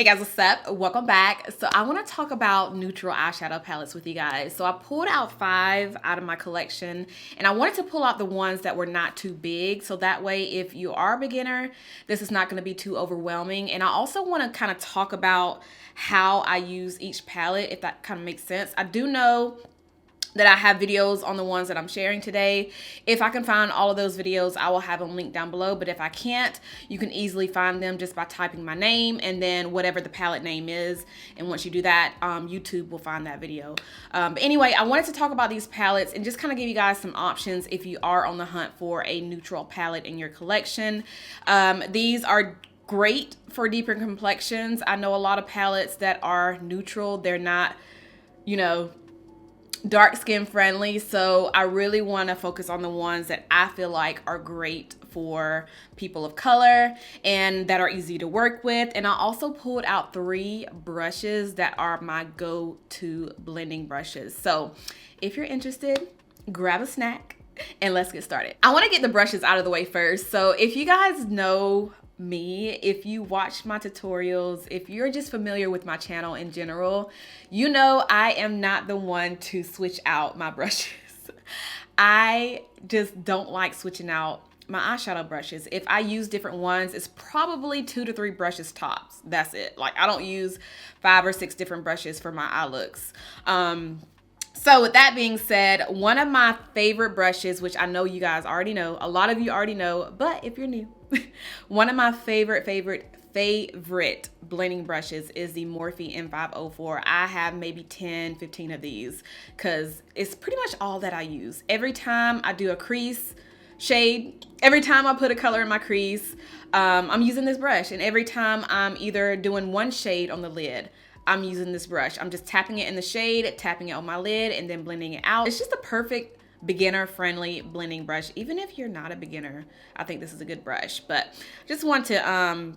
Hey guys, what's up? Welcome back. So I want to talk about neutral eyeshadow palettes with you guys. So I pulled out 5 out of my collection, and I wanted to pull out the ones that were not too big. So that way, if you are a beginner, this is not going to be too overwhelming. And I also want to kind of talk about how I use each palette, if that kind of makes sense. I do know that I have videos on the ones that I'm sharing today. If I can find all of those videos, I will have them linked down below. But if I can't, you can easily find them just by typing my name and then whatever the palette name is. And once you do that, YouTube will find that video. But anyway, I wanted to talk about these palettes and just kind of give you guys some options if you are on the hunt for a neutral palette in your collection. These are great for deeper complexions. I know a lot of palettes that are neutral. They're not, you know, dark skin friendly, so I really want to focus on the ones that I feel like are great for people of color and that are easy to work with. And I also pulled out 3 brushes that are my go-to blending brushes. So if you're interested, grab a snack and let's get started. I want to get the brushes out of the way first. So if you guys know me, if you watch my tutorials, if you're just familiar with my channel in general, you know I am not the one to switch out my brushes. I just don't like switching out my eyeshadow brushes. If I use different ones, it's probably 2 to 3 brushes tops. That's it. Like, I don't use 5 or 6 different brushes for my eye looks. So with that being said, one of my favorite brushes, which I know you guys already know, a lot of you already know, but if you're new, one of my favorite blending brushes is the Morphe M504. I have maybe 10, 15 of these because it's pretty much all that I use. Every time I do a crease shade, every time I put a color in my crease, I'm using this brush. And every time I'm either doing one shade on the lid, I'm using this brush. I'm just tapping it in the shade, tapping it on my lid, and then blending it out. It's just a perfect beginner-friendly blending brush. Even if you're not a beginner, I think this is a good brush. But just want to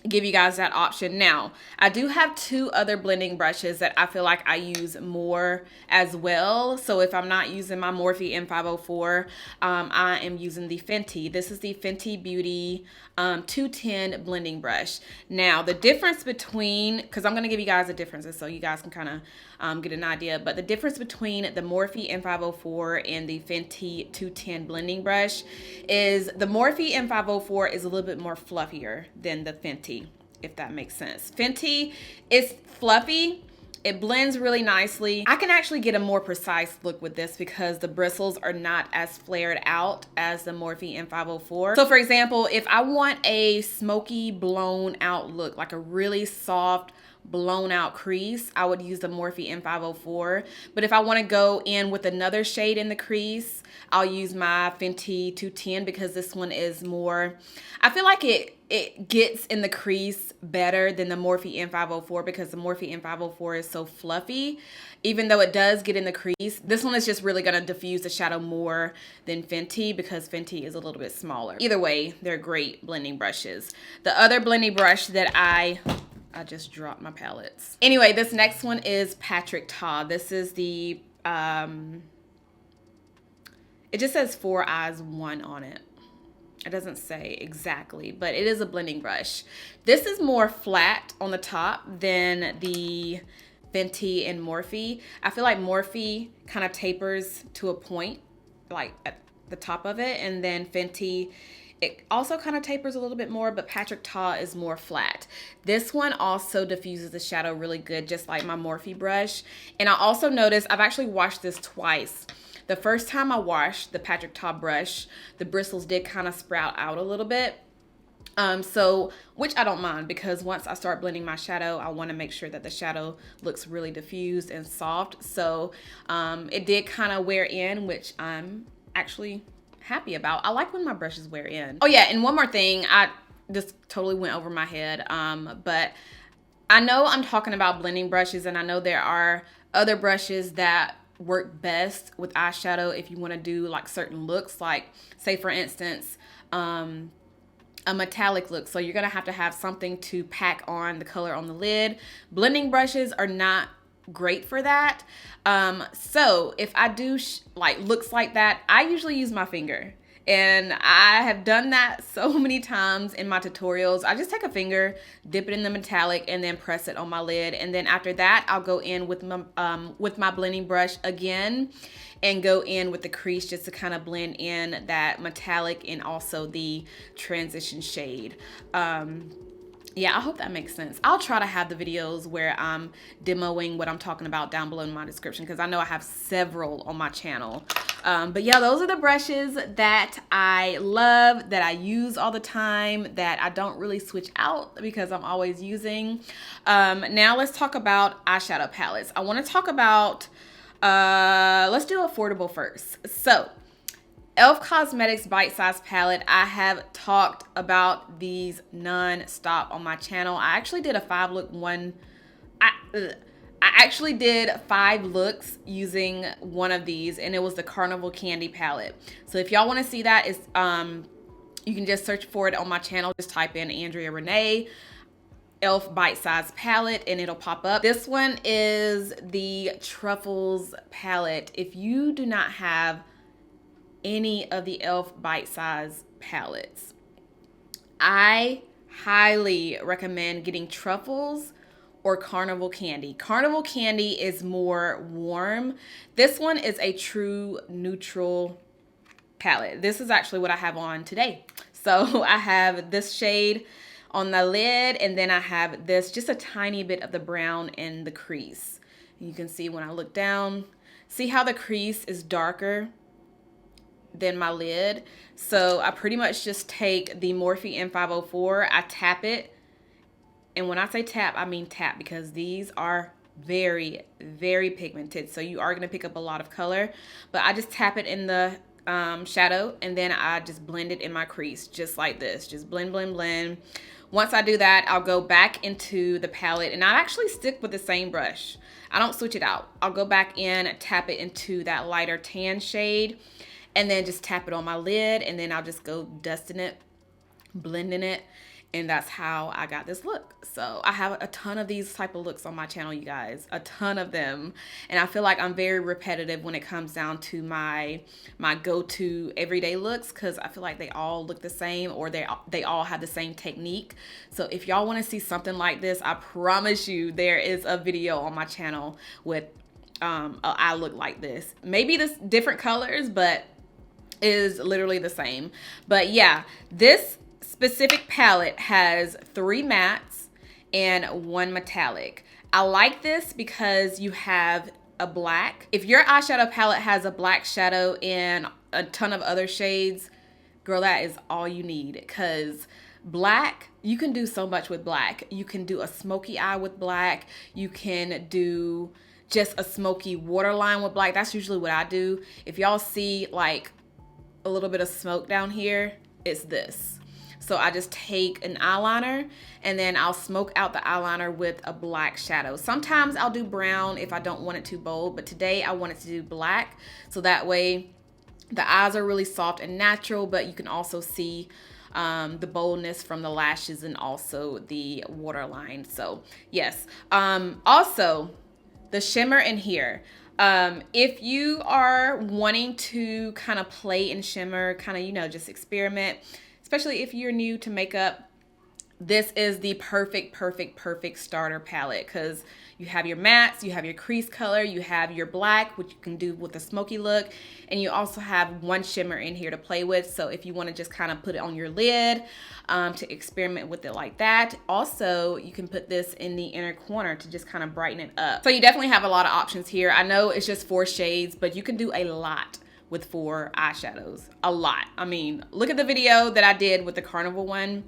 give you guys that option. Now, I do have 2 other blending brushes that I feel like I use more as well. So if I'm not using my Morphe M504, I am using the Fenty. This is the Fenty Beauty 210 blending brush. Now, the difference between, because I'm going to give you guys the differences so you guys can kind of get an idea, but the difference between the Morphe M504 and the Fenty 210 blending brush is the Morphe M504 is a little bit more fluffier than the Fenty, if that makes sense. Fenty is fluffy. It blends really nicely. I can actually get a more precise look with this because the bristles are not as flared out as the Morphe M504. So for example, if I want a smoky blown out look, like a really soft blown out crease, I would use the Morphe M504. But if I want to go in with another shade in the crease, I'll use my Fenty 210 because this one is more, I feel like it gets in the crease better than the Morphe M504 because the Morphe M504 is so fluffy. Even though it does get in the crease, this one is just really going to diffuse the shadow more than Fenty because Fenty is a little bit smaller. Either way, they're great blending brushes. The other blending brush that I just dropped my palettes. Anyway, this next one is Patrick Ta. This is the, it just says 4 eyes 1 on it. It doesn't say exactly, but it is a blending brush. This is more flat on the top than the Fenty and Morphe. I feel like Morphe kind of tapers to a point, like at the top of it, and then Fenty, it also kind of tapers a little bit more, but Patrick Ta is more flat. This one also diffuses the shadow really good, just like my Morphe brush. And I also noticed, I've actually washed this twice. The first time I washed the Patrick Ta brush, the bristles did kind of sprout out a little bit. Which I don't mind because once I start blending my shadow, I want to make sure that the shadow looks really diffused and soft. So it did kind of wear in, which I'm actually happy about. I like when my brushes wear in. Oh yeah, and one more thing, I just totally went over my head, but I know I'm talking about blending brushes, and I know there are other brushes that work best with eyeshadow if you want to do like certain looks, like say for instance a metallic look. So you're gonna have to have something to pack on the color on the lid. Blending brushes are not great for that. So if I do like looks like that, I usually use my finger. And I have done that so many times in my tutorials. I just take a finger, dip it in the metallic, and then press it on my lid. And then after that, I'll go in with my blending brush again and go in with the crease just to kind of blend in that metallic and also the transition shade. Yeah, I hope that makes sense. I'll try to have the videos where I'm demoing what I'm talking about down below in my description, because I know I have several on my channel. But yeah, those are the brushes that I love, that I use all the time, that I don't really switch out because I'm always using. Now let's talk about eyeshadow palettes. I want to talk about, let's do affordable first. So e.l.f. Cosmetics Bite Size Palette. I have talked about these non-stop on my channel. I actually did a 5-look one. I actually did 5 looks using one of these, and it was the Carnival Candy palette. So if y'all want to see that, it's you can just search for it on my channel. Just type in Andrea Renee e.l.f. Bite Size Palette and it'll pop up. This one is the Truffles palette. If you do not have any of the e.l.f. Bite Size palettes, I highly recommend getting Truffles or Carnival Candy. Carnival Candy is more warm. This one is a true neutral palette. This is actually what I have on today. So I have this shade on the lid, and then I have this, just a tiny bit of the brown in the crease. You can see when I look down, see how the crease is darker than my lid. So I pretty much just take the Morphe M504, I tap it, and when I say tap, I mean tap, because these are very, very pigmented, so you are going to pick up a lot of color. But I just tap it in the shadow, and then I just blend it in my crease, just like this. Just blend, blend, blend. Once I do that, I'll go back into the palette, and I actually stick with the same brush. I don't switch it out. I'll go back in, tap it into that lighter tan shade, and then just tap it on my lid, and then I'll just go dusting it, blending it, and that's how I got this look. So I have a ton of these type of looks on my channel, you guys, a ton of them. And I feel like I'm very repetitive when it comes down to my go-to everyday looks, because I feel like they all look the same, or they all have the same technique. So if y'all want to see something like this, I promise you there is a video on my channel with I look like this. Maybe this different colors, but is literally the same. But yeah, this specific palette has 3 mattes and 1 metallic. I like this because you have a black. If your eyeshadow palette has a black shadow and a ton of other shades, girl, that is all you need, because black, you can do so much with black. You can do a smoky eye with black. You can do just a smoky waterline with black. That's usually what I do. If y'all see like a little bit of smoke down here, it's this. So I just take an eyeliner, and then I'll smoke out the eyeliner with a black shadow. Sometimes I'll do brown if I don't want it too bold, but today I wanted to do black, so that way the eyes are really soft and natural, but you can also see the boldness from the lashes and also the waterline. So yes. Also, the shimmer in here. If you are wanting to kind of play in shimmer, kind of, you know, just experiment, especially if you're new to makeup, this is the perfect starter palette, because you have your mattes, you have your crease color, you have your black, which you can do with a smoky look, and you also have 1 shimmer in here to play with. So if you want to just kind of put it on your lid to experiment with it like that. Also, you can put this in the inner corner to just kind of brighten it up. So you definitely have a lot of options here. I know it's just 4 shades, but you can do a lot with 4 eyeshadows. A lot. I mean, look at the video that I did with the Carnival one.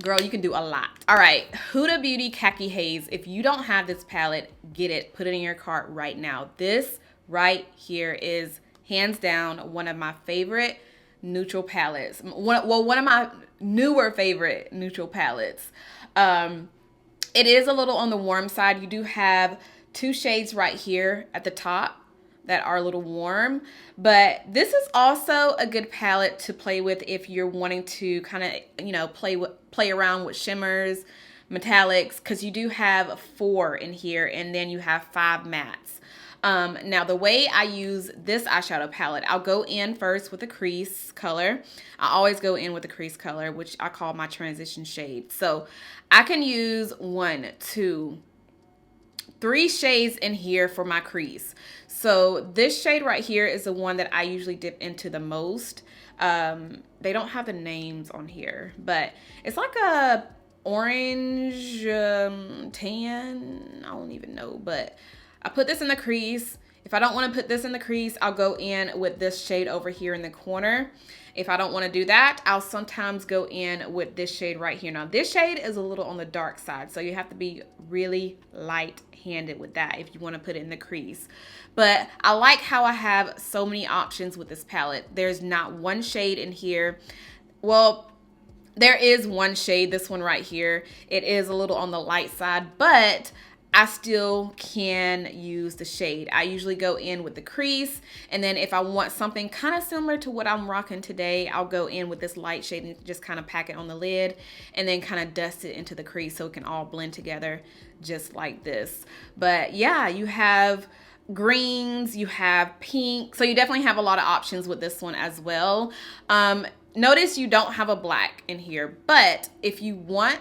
Girl, you can do a lot. All right, Huda Beauty Khaki Haze. If you don't have this palette, get it. Put it in your cart right now. This right here is hands down one of my favorite neutral palettes. One of my newer favorite neutral palettes. It is a little on the warm side. You do have 2 shades right here at the top that are a little warm, but this is also a good palette to play with if you're wanting to kind of, you know, play around with shimmers, metallics, because you do have 4 in here, and then you have 5 mattes. Now the way I use this eyeshadow palette, I'll go in first with the crease color. I always go in with the crease color, which I call my transition shade. So I can use 1, 2, 3 shades in here for my crease. So this shade right here is the one that I usually dip into the most. They don't have the names on here, but it's like a orange tan. I don't even know, but I put this in the crease. If I don't want to put this in the crease, I'll go in with this shade over here in the corner. If I don't want to do that, I'll sometimes go in with this shade right here. Now, this shade is a little on the dark side, so you have to be really light-handed with that if you want to put it in the crease. But I like how I have so many options with this palette. There's not one shade in here. Well, there is one shade, this one right here. It is a little on the light side, but I still can use the shade. I usually go in with the crease, and then if I want something kind of similar to what I'm rocking today, I'll go in with this light shade and just kind of pack it on the lid and then kind of dust it into the crease so it can all blend together just like this. But yeah, you have greens, you have pink, so you definitely have a lot of options with this one as well. Notice you don't have a black in here, but if you want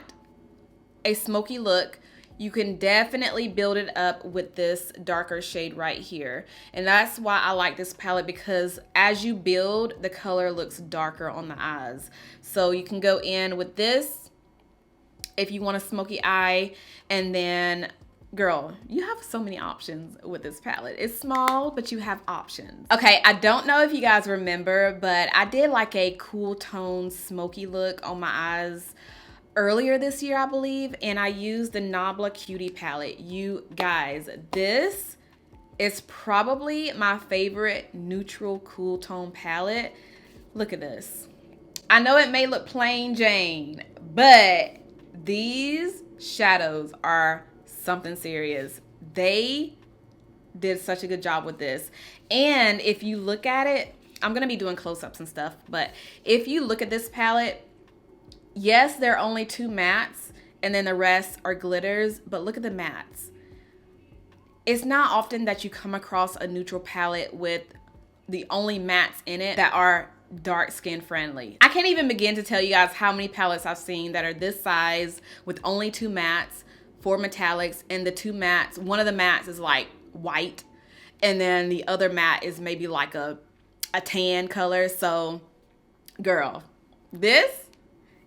a smoky look, you can definitely build it up with this darker shade right here. And that's why I like this palette, because as you build, the color looks darker on the eyes. So you can go in with this if you want a smoky eye, and then girl, you have so many options with this palette. It's small, but you have options. Okay, I don't know if you guys remember, but I did like a cool tone smoky look on my eyes earlier this year, I believe, and I used the Nabla Cutie palette. You guys, this is probably my favorite neutral cool tone palette. Look at this. I know it may look plain Jane, but these shadows are something serious. They did such a good job with this. And if you look at it, I'm gonna be doing close-ups and stuff, but if you look at this palette, yes, there are only 2 mattes and then the rest are glitters, but look at the mattes. It's not often that you come across a neutral palette with the only mattes in it that are dark skin friendly. I can't even begin to tell you guys how many palettes I've seen that are this size with only 2 mattes, 4 metallics, and the 2 mattes, one of the mattes is like white, and then the other matte is maybe like a tan color. So girl, this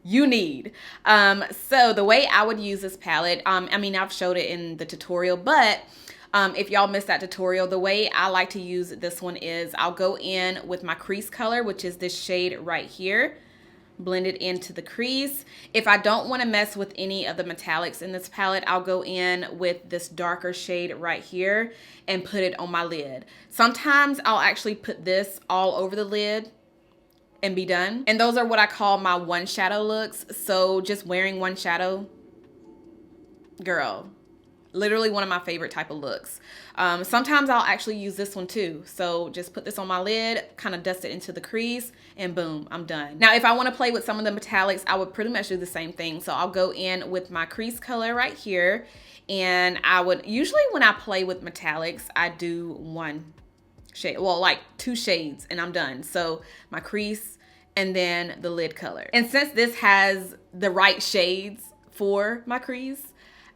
you need. So the way I would use this palette, I mean, I've showed it in the tutorial, but if y'all missed that tutorial, the way I like to use this one is I'll go in with my crease color, which is this shade right here, blend it into the crease. If I don't want to mess with any of the metallics in this palette, I'll go in with this darker shade right here and put it on my lid. Sometimes I'll actually put this all over the lid and be done. And those are what I call my one shadow looks. So just wearing one shadow, girl, literally one of my favorite type of looks. Sometimes I'll actually use this one too. So just put this on my lid, kind of dust it into the crease, and boom, I'm done. Now, if I want to play with some of the metallics, I would pretty much do the same thing. So I'll go in with my crease color right here. And I would, usually when I play with metallics, I do one shade, well, like 2 shades, and I'm done. So my crease and then the lid color. And since this has the right shades for my crease,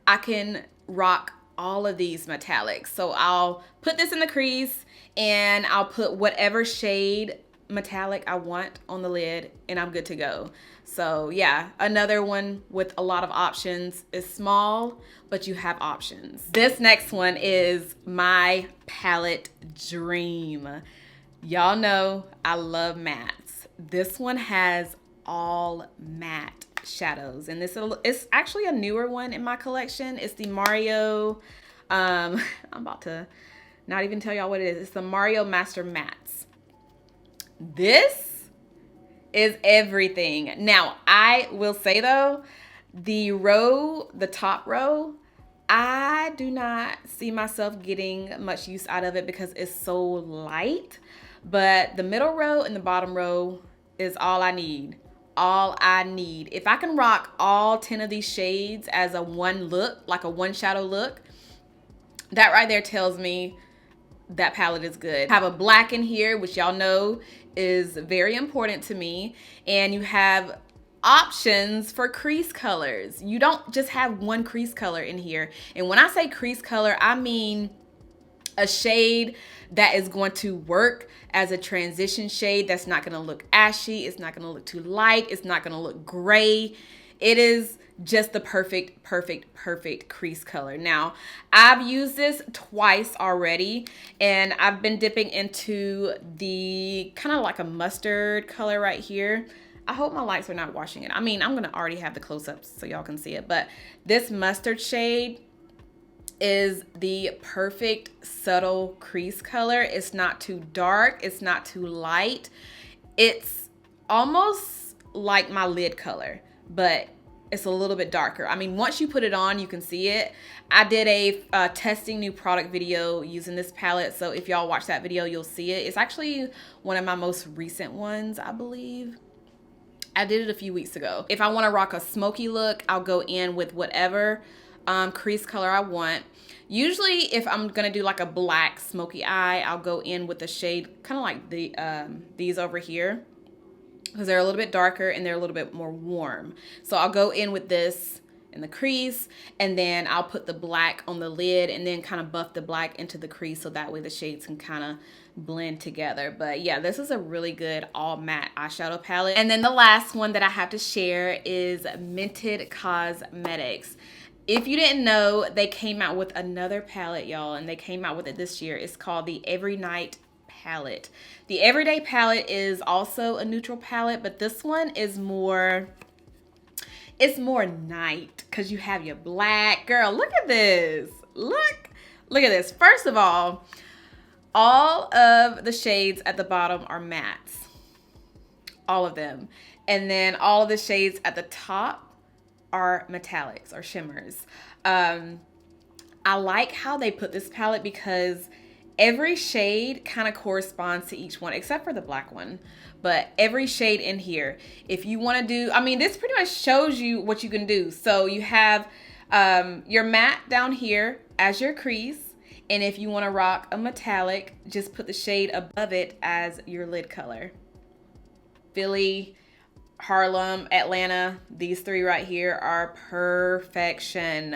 I can rock all of these metallics. So I'll put this in the crease and I'll put whatever shade metallic I want on the lid and I'm good to go. So yeah, another one with a lot of options. Is small, but you have options. This next one is my palette dream. Y'all know I love mattes. This one has all matte shadows, and this is actually a newer one in my collection. It's the Mario, I'm about to not even tell y'all what it is. It's the Mario Master Mattes. This is everything. Now, I will say though, the top row, I do not see myself getting much use out of it because it's so light. But the middle row and the bottom row is all I need. All I need. If I can rock all 10 of these shades as a one look, like a one shadow look, that right there tells me that palette is good. I have a black in here, which y'all know is very important to me. And you have options for crease colors. You don't just have one crease color in here. And when I say crease color, I mean a shade that is going to work as a transition shade that's not going to look ashy, it's not going to look too light, it's not going to look gray. It is just the perfect crease color. Now, I've used this twice already, and I've been dipping into the kind of like a mustard color right here. I hope my lights are not washing it. I mean, I'm gonna already have the close-ups so y'all can see it, but this mustard shade is the perfect subtle crease color. It's not too dark, it's not too light. It's almost like my lid color, but it's a little bit darker. I mean, once you put it on, you can see it. I did a testing new product video using this palette, so if y'all watch that video, you'll see it. It's actually one of my most recent ones, I believe. I did it a few weeks ago. If I want to rock a smoky look, I'll go in with whatever crease color I want. Usually, if I'm gonna do like a black smoky eye, I'll go in with a shade kind of like these over here, because they're a little bit darker and they're a little bit more warm. So I'll go in with this in the crease, and then I'll put the black on the lid and then kind of buff the black into the crease, so that way the shades can kind of blend together. But yeah, this is a really good all matte eyeshadow palette. And then the last one that I have to share is Mented Cosmetics. If you didn't know, they came out with another palette, y'all, and they came out with it this year. It's called the Every Night palette. The Everyday palette is also a neutral palette, but this one is more, it's more night, because you have your black. Girl, look at this. Look at this. First of all of the shades at the bottom are mattes. All of them. And then all of the shades at the top are metallics or shimmers. I like how they put this palette because every shade kind of corresponds to each one, except for the black one. But every shade in here, if you want to do, I mean, this pretty much shows you what you can do. So you have your matte down here as your crease. And if you want to rock a metallic, just put the shade above it as your lid color. Philly, Harlem, Atlanta, these three right here are perfection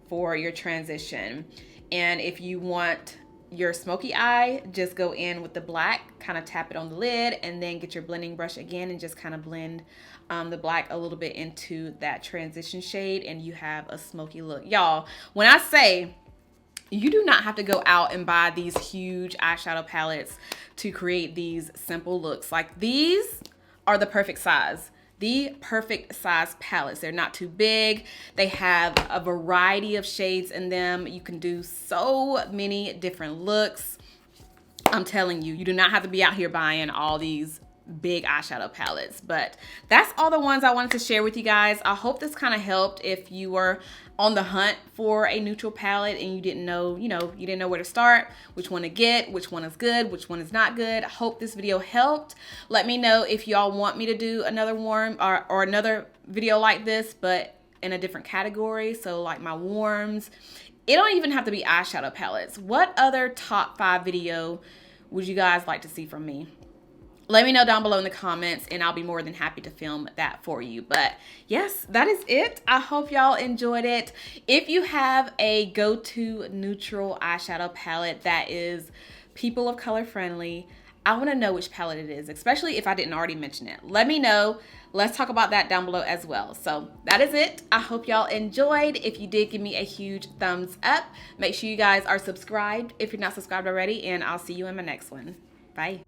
for your transition. And if you want your smoky eye, just go in with the black, kind of tap it on the lid, and then get your blending brush again and just kind of blend the black a little bit into that transition shade, and you have a smoky look. Y'all, when I say you do not have to go out and buy these huge eyeshadow palettes to create these simple looks. Like, these are the perfect size. The perfect size palettes. They're not too big. They have a variety of shades in them. You can do so many different looks. I'm telling you, you do not have to be out here buying all these big eyeshadow palettes. But that's all the ones I wanted to share with you guys. I hope this kind of helped if you were on the hunt for a neutral palette and you didn't know, you didn't know where to start, which one to get, which one is good, which one is not good. I hope this video helped. Let me know if y'all want me to do another warm or another video like this, but in a different category. So like my warms. It don't even have to be eyeshadow palettes. What other top 5 video would you guys like to see from me? Let me know down below in the comments, and I'll be more than happy to film that for you. But yes, that is it. I hope y'all enjoyed it. If you have a go-to neutral eyeshadow palette that is people of color friendly, I want to know which palette it is, especially if I didn't already mention it. Let me know. Let's talk about that down below as well. So that is it. I hope y'all enjoyed. If you did, give me a huge thumbs up. Make sure you guys are subscribed if you're not subscribed already, and I'll see you in my next one. Bye.